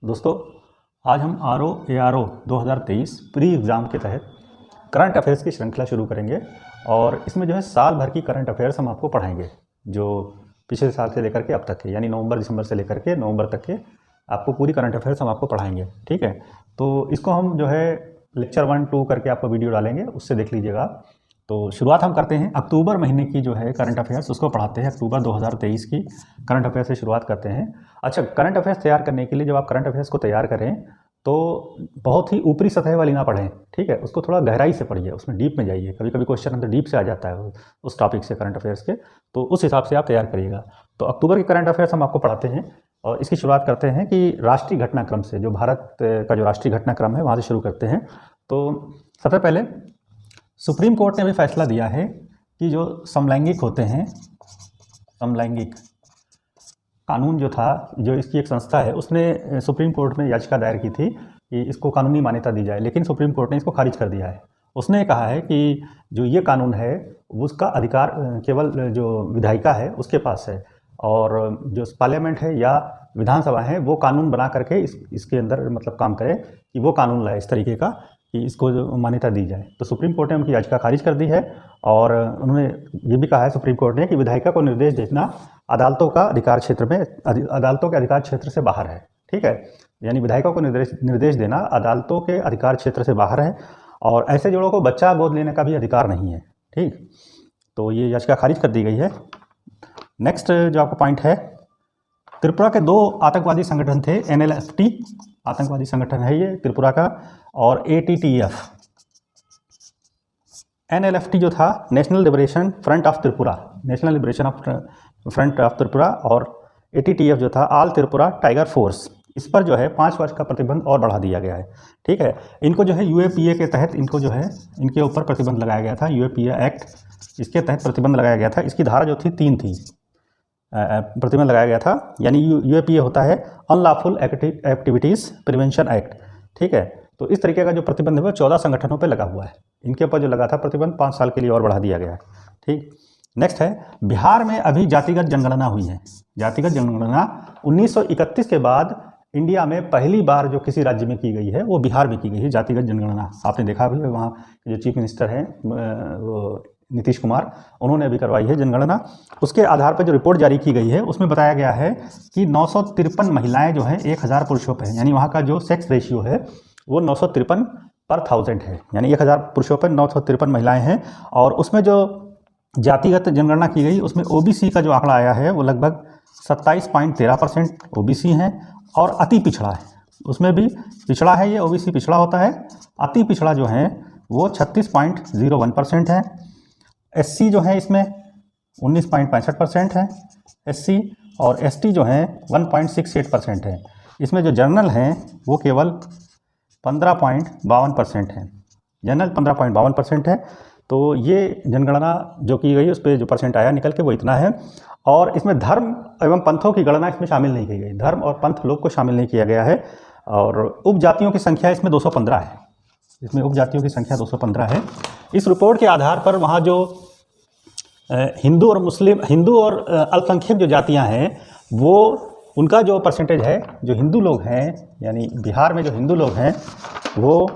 दोस्तों, आज हम RO-ARO 2023 प्री एग्ज़ाम के तहत करंट अफेयर्स की श्रृंखला शुरू करेंगे और इसमें जो है साल भर की करंट अफेयर्स हम आपको पढ़ाएंगे जो पिछले साल से लेकर के अब तक के, यानी नवंबर दिसंबर से लेकर के नवंबर तक के आपको पूरी करंट अफेयर्स हम आपको पढ़ाएंगे। ठीक है, तो इसको हम जो है लेक्चर 1-2 करके आपको वीडियो डालेंगे, उससे देख लीजिएगा। तो शुरुआत हम करते हैं अक्टूबर महीने की जो है करंट अफेयर्स, उसको पढ़ाते हैं। अक्टूबर 2023 की करंट अफेयर्स से शुरुआत करते हैं। अच्छा, करंट अफेयर्स तैयार करने के लिए जब आप करंट अफेयर्स को तैयार करें तो बहुत ही ऊपरी सतह वाली ना पढ़ें, ठीक है, उसको थोड़ा गहराई से पढ़िए, उसमें डीप में जाइए। कभी कभी क्वेश्चन अंदर डीप से आ जाता है उस टॉपिक से, करंट अफेयर्स के, तो उस हिसाब से आप तैयार करिएगा। तो अक्टूबर के करंट अफेयर्स हम आपको पढ़ाते हैं और इसकी शुरुआत करते हैं कि राष्ट्रीय घटनाक्रम से, जो भारत का जो राष्ट्रीय घटनाक्रम है वहाँ से शुरू करते हैं। तो सबसे पहले सुप्रीम कोर्ट ने भी फैसला दिया है कि जो समलैंगिक होते हैं, समलैंगिक कानून जो था, जो इसकी एक संस्था है, उसने सुप्रीम कोर्ट में याचिका दायर की थी कि इसको कानूनी मान्यता दी जाए, लेकिन सुप्रीम कोर्ट ने इसको खारिज कर दिया है। उसने कहा है कि जो ये कानून है उसका अधिकार केवल जो विधायिका है उसके पास है, और जो पार्लियामेंट है या विधानसभा है वो कानून बना करके इसके अंदर मतलब काम करे कि वो कानून लाए इस तरीके का कि इसको मान्यता दी जाए। तो सुप्रीम कोर्ट ने उनकी याचिका खारिज कर दी है और उन्होंने ये भी कहा है सुप्रीम कोर्ट ने कि विधायिका को निर्देश देना अदालतों का अधिकार क्षेत्र में, अदालतों के अधिकार क्षेत्र से बाहर है। ठीक है, यानी विधायिका को निर्देश देना अदालतों के अधिकार क्षेत्र से बाहर है, और ऐसे जोड़ों को बच्चा गोद लेने का भी अधिकार नहीं है। ठीक, तो ये याचिका खारिज कर दी गई है। नेक्स्ट जो आपका पॉइंट है, त्रिपुरा के 2 आतंकवादी संगठन थे, NLFT आतंकवादी संगठन है ये त्रिपुरा का, और ATTF। NLFT जो था national liberation front of Tripura, national liberation of front of Tripura, और ATTF जो था ऑल त्रिपुरा टाइगर फोर्स, इस पर जो है 5 वर्ष का प्रतिबंध और बढ़ा दिया गया है। ठीक है, इनको जो है UAPA के तहत इनको जो है इनके ऊपर प्रतिबंध लगाया गया था, UAPA एक्ट, इसके तहत प्रतिबंध लगाया गया था। इसकी धारा जो थी 3 थी, प्रतिबंध लगाया गया था। यानी UAPA होता है अनलॉफुल एक्टिविटीज़ प्रिवेंशन एक्ट। ठीक है, तो इस तरीके का जो प्रतिबंध है वो 14 संगठनों पे लगा हुआ है। इनके ऊपर जो लगा था प्रतिबंध 5 साल के लिए और बढ़ा दिया गया है। ठीक, नेक्स्ट है, बिहार में अभी जातिगत जनगणना हुई है। जातिगत जनगणना 1931 के बाद इंडिया में पहली बार जो किसी राज्य में की गई है वो बिहार में की गई है, जातिगत जनगणना। आपने देखा भी, वहाँ जो चीफ मिनिस्टर हैं वो नीतीश कुमार, उन्होंने अभी करवाई है जनगणना। उसके आधार पर जो रिपोर्ट जारी की गई है उसमें बताया गया है कि 953 महिलाएं जो हैं 1000 पुरुषों पर हैं, यानी वहाँ का जो सेक्स रेशियो है वो 953 पर 1000 है, यानी 1000 पुरुषों पर 953 महिलाएं हैं। और उसमें जो जातिगत जनगणना की गई उसमें OBC का जो आंकड़ा आया है वो लगभग 27.13% OBC हैं, और अति पिछड़ा है, उसमें भी पिछड़ा है, ये OBC पिछड़ा होता है। अति पिछड़ा जो है वो 36.01% है। SC जो है इसमें 19.65% है SC, और ST जो है 1.68% है। इसमें जो जनरल हैं वो केवल 15.52% है, जनरल 15.52% है। तो ये जनगणना जो की गई उस पर जो परसेंट आया निकल के वो इतना है। और इसमें धर्म एवं पंथों की गणना इसमें शामिल नहीं की गई, धर्म और पंथ लोग को शामिल नहीं किया गया है। और उपजातियों की संख्या इसमें 215 है, इसमें उपजातियों की संख्या 215 है। इस रिपोर्ट के आधार पर वहाँ जो हिंदू और मुस्लिम, हिंदू और अल्पसंख्यक जो जातियाँ हैं वो, उनका जो परसेंटेज है, जो हिंदू लोग हैं, यानी बिहार में जो हिंदू लोग हैं वो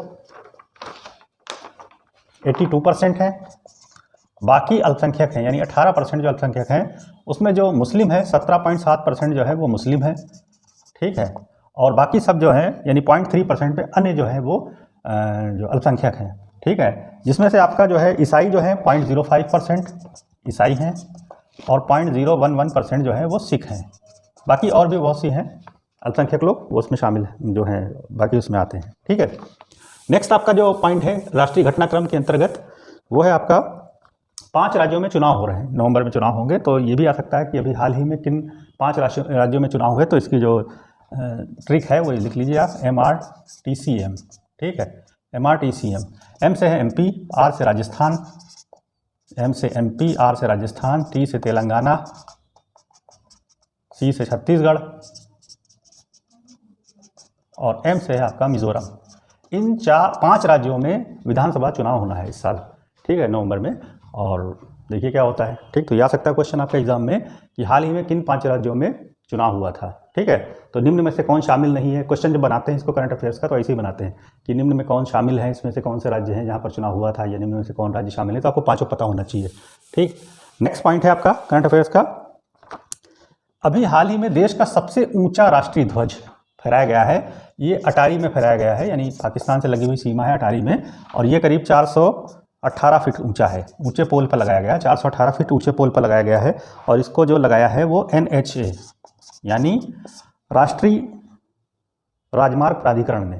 82% है। बाकी अल्पसंख्यक हैं, यानी 18% जो अल्पसंख्यक हैं, उसमें जो मुस्लिम है 17.7% जो है वो मुस्लिम है। ठीक है, और बाकी सब जो है यानी 0.3% पे अन्य जो है वो जो अल्पसंख्यक हैं। ठीक है, जिसमें से आपका जो है ईसाई जो है 0.05% ईसाई हैं, और 0.011% जो है वो सिख हैं। बाकी और भी बहुत सी हैं अल्पसंख्यक लोग, वो उसमें शामिल जो हैं, बाकी उसमें आते हैं। ठीक है, नेक्स्ट आपका जो पॉइंट है राष्ट्रीय घटनाक्रम के अंतर्गत, वो है आपका 5 राज्यों में चुनाव हो रहे हैं, नवंबर में चुनाव होंगे। तो ये भी आ सकता है कि अभी हाल ही में किन 5 राज्यों में चुनाव हुए। तो इसकी जो ट्रिक है वो लिख लीजिए आप, MRTCM। ठीक है, MRTCM। M से है MP, R से राजस्थान, M से MP, R से राजस्थान, T से तेलंगाना, C से छत्तीसगढ़, और M से है आपका मिजोरम। इन 5 राज्यों में विधानसभा चुनाव होना है इस साल। ठीक है, नवंबर में, और देखिए क्या होता है। ठीक, तो ये आ सकता है क्वेश्चन आपका एग्जाम में कि हाल ही में किन 5 राज्यों में चुनाव हुआ था। ठीक है। तो निम्न में से कौन शामिल नहीं है, क्वेश्चन जब बनाते हैं इसको करंट अफेयर्स का तो ऐसे ही बनाते हैं कि निम्न में कौन शामिल है, इसमें से कौन से राज्य हैं जहाँ पर चुनाव हुआ था, या निम्न में से कौन राज्य शामिल है, तो आपको पाँचों पता होना चाहिए। ठीक, नेक्स्ट पॉइंट है आपका करंट अफेयर्स का। अभी हाल ही में देश का सबसे ऊंचा राष्ट्रीय ध्वज फहराया गया है, ये अटारी में फहराया गया है, यानी पाकिस्तान से लगी हुई सीमा है अटारी में, और ये करीब 418 फीट ऊंचा है, ऊंचे पोल पर लगाया गया है, 418 फीट ऊंचे पोल पर लगाया गया है। और इसको जो लगाया है वो NHA यानी राष्ट्रीय राजमार्ग प्राधिकरण ने,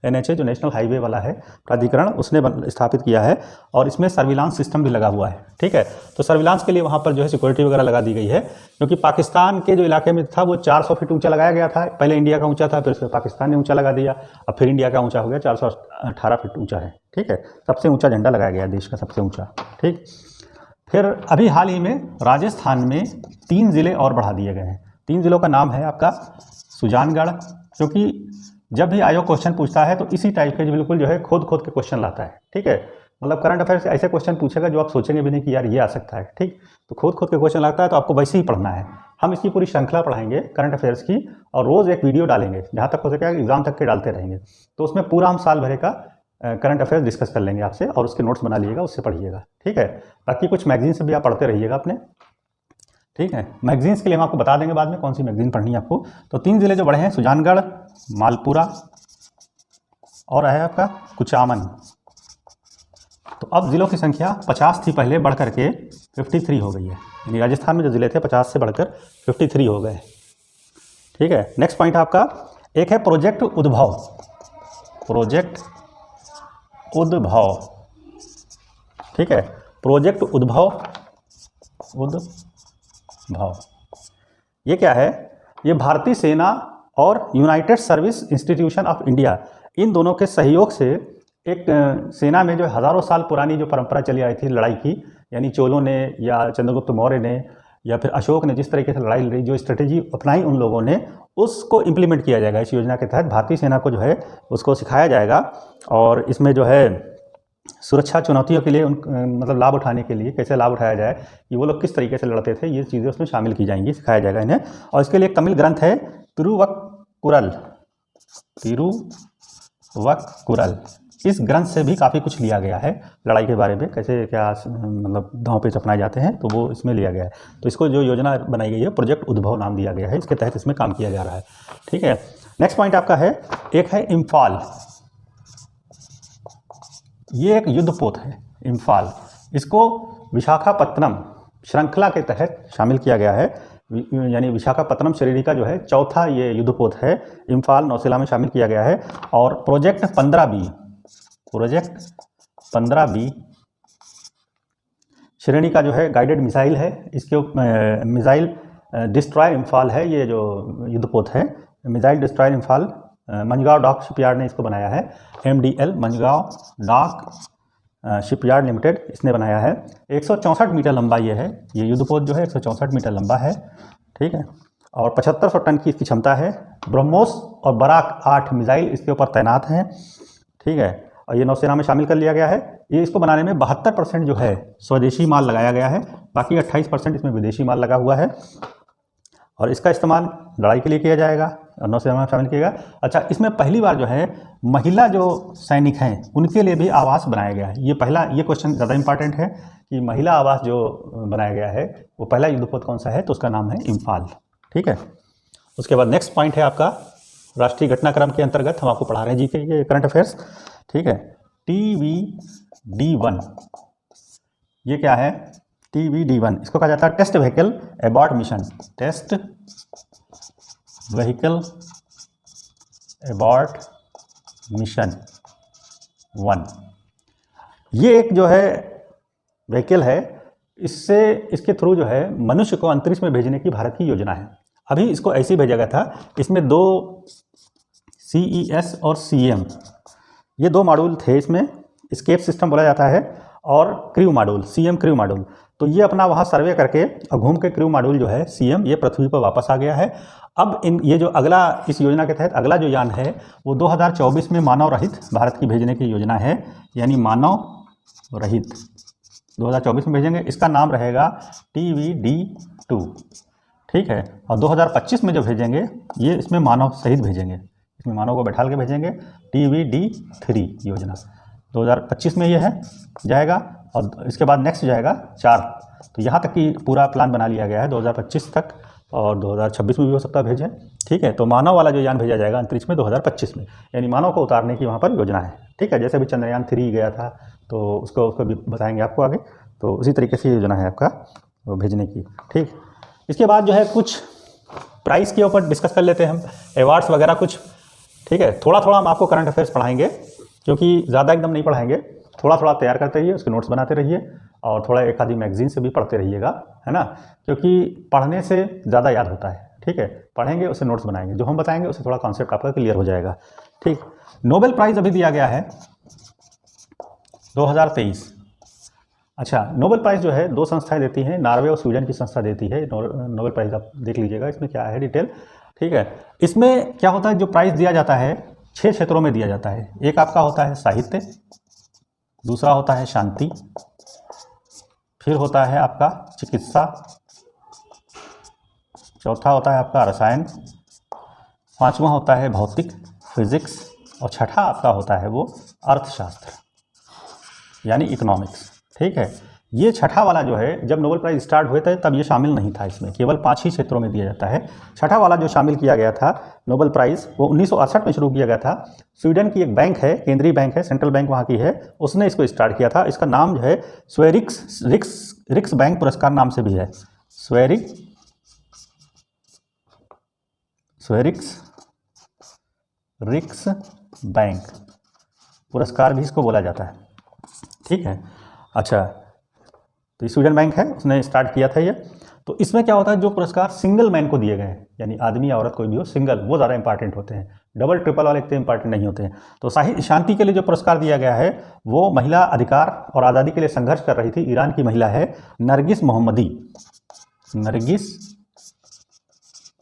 NHA जो नेशनल हाईवे वाला है प्राधिकरण, उसने स्थापित किया है। और इसमें सर्विलांस सिस्टम भी लगा हुआ है। ठीक है, तो सर्विलांस के लिए वहाँ पर जो है सिक्योरिटी वगैरह लगा दी गई है, क्योंकि पाकिस्तान के जो इलाके में था वो 400 फीट ऊंचा लगाया गया था, पहले इंडिया का ऊंचा था, फिर उसमें पाकिस्तान ने ऊंचा लगा दिया, अब फिर इंडिया का ऊंचा हो गया, 418 फीट ऊंचा है। ठीक है, सबसे ऊंचा झंडा लगाया गया देश का, सबसे ऊंचा। ठीक, फिर अभी हाल ही में राजस्थान में 3 ज़िले और बढ़ा दिए गए हैं। 3 ज़िलों का नाम है आपका सुजानगढ़, क्योंकि जब भी आयोग क्वेश्चन पूछता है तो इसी टाइप के जो बिल्कुल जो है खोद के क्वेश्चन लाता है। ठीक है, मतलब करंट अफेयर से ऐसे क्वेश्चन पूछेगा जो आप सोचेंगे भी नहीं कि यार ये आ सकता है। ठीक, तो खोद के क्वेश्चन लाता है, तो आपको वैसे ही पढ़ना है। हम इसकी पूरी श्रृंखला पढ़ाएंगे करंट अफेयर्स की, और रोज़ एक वीडियो डालेंगे, जहाँ तक हो सकेगा एग्जाम तक के डालते रहेंगे। तो उसमें पूरा हम साल भरे का करंट अफेयर्स डिस्कस कर लेंगे आपसे, और उसके नोट्स बना लीजिएगा, उससे पढ़िएगा। ठीक है, बाकी कुछ मैगजीन से भी आप पढ़ते रहिएगा अपने। ठीक है, मैगजीन्स के लिए हम आपको बता देंगे बाद में कौन सी मैगजीन पढ़नी है आपको। तो 3 ज़िले जो बड़े हैं, सुजानगढ़, मालपुरा और है आपका कुचामन। तो अब ज़िलों की संख्या 50 थी पहले, बढ़ करके 53 हो गई है, यानी राजस्थान में जो ज़िले थे 50 से बढ़कर 53 हो गए। ठीक है, नेक्स्ट पॉइंट आपका एक है प्रोजेक्ट उद्भव। प्रोजेक्ट उद्भव, ठीक है, प्रोजेक्ट उद्भव। ये क्या है? ये भारतीय सेना और United Service Institution of India, इन दोनों के सहयोग से एक सेना में जो हज़ारों साल पुरानी जो परंपरा चली आई थी लड़ाई की, यानी चोलों ने या चंद्रगुप्त मौर्य ने या फिर अशोक ने जिस तरीके से लड़ाई लड़ी, जो स्ट्रेटेजी अपनाई उन लोगों ने, उसको इम्प्लीमेंट किया जाएगा इस योजना के तहत। भारतीय सेना को जो है उसको सिखाया जाएगा, और इसमें जो है सुरक्षा चुनौतियों के लिए मतलब लाभ उठाने के लिए कैसे लाभ उठाया जाए, कि वो लोग किस तरीके से लड़ते थे, ये चीज़ें उसमें शामिल की जाएंगी, सिखाया जाएगा इन्हें। और इसके लिए एक तमिल ग्रंथ है तिरुवक्कुरल। इस ग्रंथ से भी काफ़ी कुछ लिया गया है लड़ाई के बारे में, कैसे क्या मतलब दांव पे अपनाए जाते हैं, तो वो इसमें लिया गया है। तो इसको जो योजना बनाई गई है प्रोजेक्ट उद्भव नाम दिया गया है, इसके तहत इसमें काम किया जा रहा है। ठीक है, नेक्स्ट पॉइंट आपका है, एक है इम्फाल। ये एक युद्धपोत है इम्फाल, इसको विशाखापत्तनम श्रृंखला के तहत शामिल किया गया है, यानी विशाखापत्तनम श्रेणी का जो है चौथा ये युद्धपोत है, इम्फाल नौसेना में शामिल किया गया है। और प्रोजेक्ट 15B श्रेणी का जो है गाइडेड मिसाइल है, इसके मिसाइल डिस्ट्रॉय इम्फाल है, ये जो युद्धपोत है missile destroy Imphal, Mazagon dock shipyard ने इसको बनाया है, MDL Mazagon dock shipyard limited इसने बनाया है। 164 मीटर लंबा ये है, ये युद्धपोत जो है 164 मीटर लंबा है। ठीक है, और 7500 टन की इसकी क्षमता है। ब्रह्मोस और बराक 8 मिसाइल इसके ऊपर तैनात हैं। ठीक है, और ये नौसेना में शामिल कर लिया गया है। ये इसको बनाने में 72% जो है स्वदेशी माल लगाया गया है, बाकी 28% इसमें विदेशी माल लगा हुआ है, और इसका इस्तेमाल लड़ाई के लिए किया जाएगा और नौसेना में शामिल किया गया। अच्छा, इसमें पहली बार जो है महिला जो सैनिक हैं उनके लिए भी आवास बनाया गया है। ये क्वेश्चन ज़्यादा इंपॉर्टेंट है कि महिला आवास जो बनाया गया है वो पहला युद्धपोत कौन सा है, तो उसका नाम है इम्फाल। ठीक है, उसके बाद नेक्स्ट पॉइंट है आपका राष्ट्रीय घटनाक्रम के अंतर्गत हम आपको पढ़ा रहे हैं जी के ये करंट अफेयर्स। ठीक है, TVD1, ये क्या है? TVD1 इसको कहा जाता है test vehicle abort mission. Test vehicle abort mission 1, ये एक जो है व्हीकल है, इसके थ्रू जो है मनुष्य को अंतरिक्ष में भेजने की भारत की योजना है। अभी इसको ऐसे ही भेजा गया था, इसमें 2 CES और CM ये 2 मॉड्यूल थे, इसमें स्केप सिस्टम बोला जाता है, और crew module CM crew module. तो ये अपना वहाँ सर्वे करके और घूम के क्रू मॉड्यूल जो है CM ये पृथ्वी पर वापस आ गया है। अब ये जो अगला इस योजना के तहत अगला जो यान है वो 2024 में मानव रहित भारत की भेजने की योजना है, यानी मानव रहित 2024 में भेजेंगे। इसका नाम रहेगा TVD2। ठीक है। और 2025 में जो भेजेंगे ये इसमें मानव सहित भेजेंगे, इसमें मानव को बैठाल के भेजेंगे। TVD3 योजना 2025 में ये है जाएगा, और इसके बाद नेक्स्ट जाएगा 4। तो यहाँ तक की पूरा प्लान बना लिया गया है 2025 तक, और 2026 में भी हो सकता है भेजें। ठीक है, तो मानव वाला जो यान भेजा जाएगा अंतरिक्ष में 2025 में, यानी मानव को उतारने की वहाँ पर योजना है। ठीक है, जैसे भी चंद्रयान 3 गया था तो उसको भी बताएंगे आपको आगे। तो उसी तरीके से योजना है आपका वो भेजने की। ठीक, इसके बाद जो है कुछ प्राइस के ऊपर डिस्कस कर लेते हैं हम, अवार्ड्स वगैरह कुछ। ठीक है, थोड़ा थोड़ा हम आपको करंट अफेयर्स पढ़ाएंगे, क्योंकि ज़्यादा एकदम नहीं पढ़ाएंगे, थोड़ा थोड़ा तैयार करते रहिए, उसके नोट्स बनाते रहिए, और थोड़ा एक आधी मैगजीन से भी पढ़ते रहिएगा, है ना, क्योंकि पढ़ने से ज़्यादा याद होता है। ठीक है, पढ़ेंगे उससे नोट्स बनाएंगे, जो हम बताएंगे उससे थोड़ा कॉन्सेप्ट आपका क्लियर हो जाएगा। ठीक, नोबेल प्राइज़ अभी दिया गया है 2023। अच्छा, नोबेल प्राइज़ जो है 2 संस्थाएं देती हैं, नॉर्वे और स्वीडन की संस्था देती है नोबेल प्राइज़। आप देख लीजिएगा इसमें क्या है डिटेल। ठीक है, इसमें क्या होता है, जो प्राइज़ दिया जाता है 6 क्षेत्रों में दिया जाता है। एक आपका होता है साहित्य, दूसरा होता है शांति, फिर होता है आपका चिकित्सा, चौथा होता है आपका रसायन, पांचवा होता है भौतिक फिजिक्स, और छठा आपका होता है वो अर्थशास्त्र यानी इकोनॉमिक्स। ठीक है, ये छठा वाला जो है, जब नोबेल प्राइज़ स्टार्ट हुए थे तब ये शामिल नहीं था, इसमें केवल 5 ही क्षेत्रों में दिया जाता है। छठा वाला जो शामिल किया गया था नोबेल प्राइज़, वो 1968 में शुरू किया गया था। स्वीडन की एक बैंक है, केंद्रीय बैंक है, सेंट्रल बैंक वहाँ की है, उसने इसको स्टार्ट किया था। इसका नाम जो है स्वेरिक्स बैंक पुरस्कार नाम से भी है, स्वेरिक्स बैंक पुरस्कार भी इसको बोला जाता है। ठीक है, अच्छा, तो स्वीडन बैंक है, उसने स्टार्ट किया था ये। तो इसमें क्या होता है, जो पुरस्कार सिंगल मैन को दिए गए हैं, यानी आदमी या औरत कोई भी हो, सिंगल, वो ज़्यादा इंपॉर्टेंट होते हैं, डबल ट्रिपल वाले इतने इंपॉर्टेंट नहीं होते हैं। तो शांति के लिए जो पुरस्कार दिया गया है वो महिला अधिकार और आज़ादी के लिए संघर्ष कर रही थी, ईरान की महिला है नरगिस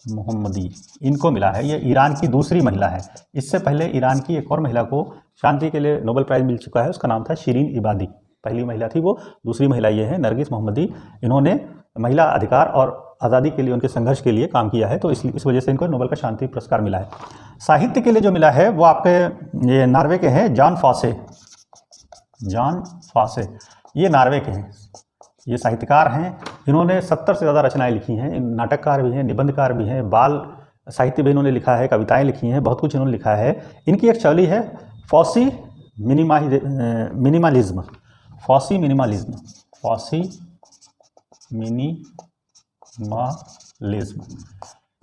मोहम्मदी, इनको मिला है। ये ईरान की दूसरी महिला है। इससे पहले ईरान की एक और महिला को शांति के लिए नोबेल प्राइज़ मिल चुका है, उसका नाम था शिरीन इबादी, पहली महिला थी वो, दूसरी महिला ये है नरगिस मोहम्मदी। इन्होंने महिला अधिकार और आज़ादी के लिए, उनके संघर्ष के लिए काम किया है, तो इस वजह से इनको नोबेल का शांति पुरस्कार मिला है। साहित्य के लिए जो मिला है वो आपके ये नॉर्वे के हैं, जॉन फॉसे, ये नॉर्वे के हैं, ये साहित्यकार हैं। इन्होंने 70 से ज़्यादा रचनाएं लिखी हैं, नाटककार भी हैं, निबंधकार भी हैं, बाल साहित्य भी इन्होंने लिखा है, कविताएं लिखी हैं, बहुत कुछ इन्होंने लिखा है। इनकी एक शैली है फॉसी मिनिमलिज्म।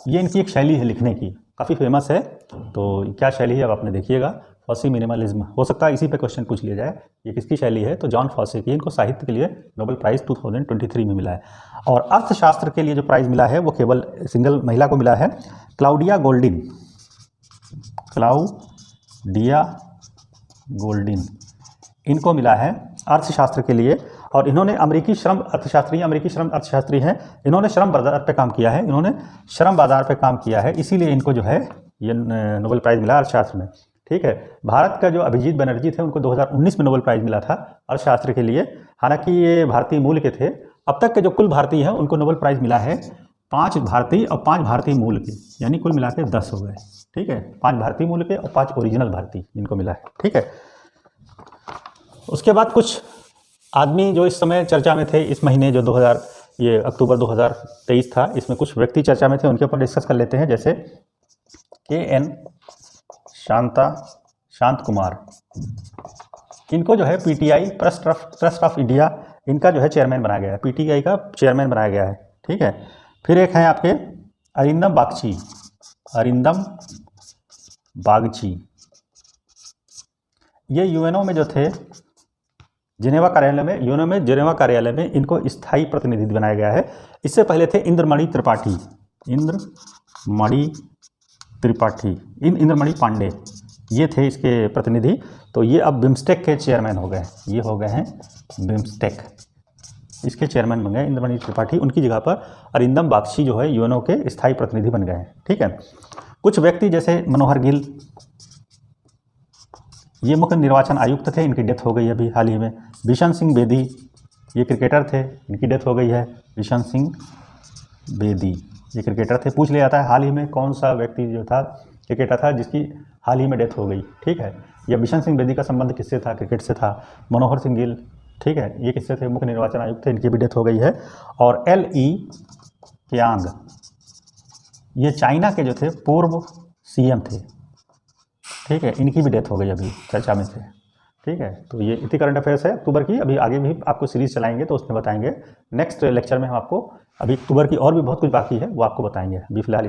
ये इनकी एक शैली है लिखने की, काफ़ी फेमस है। तो क्या शैली है अब आपने देखिएगा, फॉसी मिनिमलिज्म, हो सकता है इसी पे क्वेश्चन पूछ लिया जाए, ये किसकी शैली है, तो जॉन फॉसे की। इनको साहित्य के लिए नोबेल प्राइज़ 2023 में मिला है। और अर्थशास्त्र के लिए जो प्राइज़ मिला है वो केवल सिंगल महिला को मिला है, क्लाउडिया गोल्डिन, इनको मिला है अर्थशास्त्र के लिए। और इन्होंने अमेरिकी श्रम अर्थशास्त्री हैं, इन्होंने श्रम बाजार पे काम किया है, इसीलिए इनको जो है ये नोबेल प्राइज़ मिला अर्थशास्त्र में। ठीक है, भारत का जो अभिजीत बनर्जी थे उनको 2019 में नोबेल प्राइज़ मिला था अर्थशास्त्र के लिए, हालांकि ये भारतीय मूल के थे। अब तक के जो कुल भारतीय हैं उनको नोबेल प्राइज़ मिला है 5 भारतीय और 5 भारतीय मूल के, यानी कुल मिला के 10 हो गए। ठीक है, 5 भारतीय मूल के और 5 ओरिजिनल भारतीय जिनको मिला है। ठीक है, उसके बाद कुछ आदमी जो इस समय चर्चा में थे, इस महीने जो अक्टूबर 2023 था, इसमें कुछ व्यक्ति चर्चा में थे, उनके ऊपर डिस्कस कर लेते हैं। जैसे KN शांत कुमार, इनको जो है PTI ट्रस्ट ऑफ इंडिया, इनका जो है चेयरमैन बनाया गया है, PTI का चेयरमैन बनाया गया है। ठीक है, फिर एक है आपके अरिंदम बागची, ये यूएनओ में जो थे, जिनेवा कार्यालय में इनको स्थायी प्रतिनिधि बनाया गया है। इससे पहले थे इंद्रमणि पांडे, ये थे इसके प्रतिनिधि। तो ये अब बिम्स्टेक के चेयरमैन हो गए, ये हो गए हैं बिम्स्टेक, इसके चेयरमैन बन गए इंद्रमणि त्रिपाठी। उनकी जगह पर अरिंदम बागची जो है यूएनओ के स्थायी प्रतिनिधि बन गए हैं। ठीक है, कुछ व्यक्ति जैसे मनोहर गिल, ये मुख्य निर्वाचन आयुक्त थे, इनकी डेथ हो गई अभी हाल ही में। बिशन सिंह बेदी, ये क्रिकेटर थे, इनकी डेथ हो गई है, बिशन सिंह बेदी। ये क्रिकेटर थे, पूछ लिया जाता है हाल ही में कौन सा व्यक्ति जो था क्रिकेटर था जिसकी हाल ही में डेथ हो गई, ठीक है। या बिशन सिंह बेदी का संबंध किससे था, क्रिकेट से था। मनोहर सिंह गिल, ठीक है, ये किससे थे, मुख्य निर्वाचन आयुक्त थे, इनकी भी डेथ हो गई है। और L.E. यांग, ये चाइना के जो थे पूर्व CM थे, ठीक है, इनकी भी डेथ हो गई अभी चर्चा में थे, ठीक है। तो ये इतनी करंट अफेयर्स है अक्टूबर की। अभी आगे भी आपको सीरीज चलाएंगे तो उसमें बताएंगे। नेक्स्ट लेक्चर में हम आपको अभी अक्टूबर की और भी बहुत कुछ बाकी है वो आपको बताएंगे। अभी फिलहाल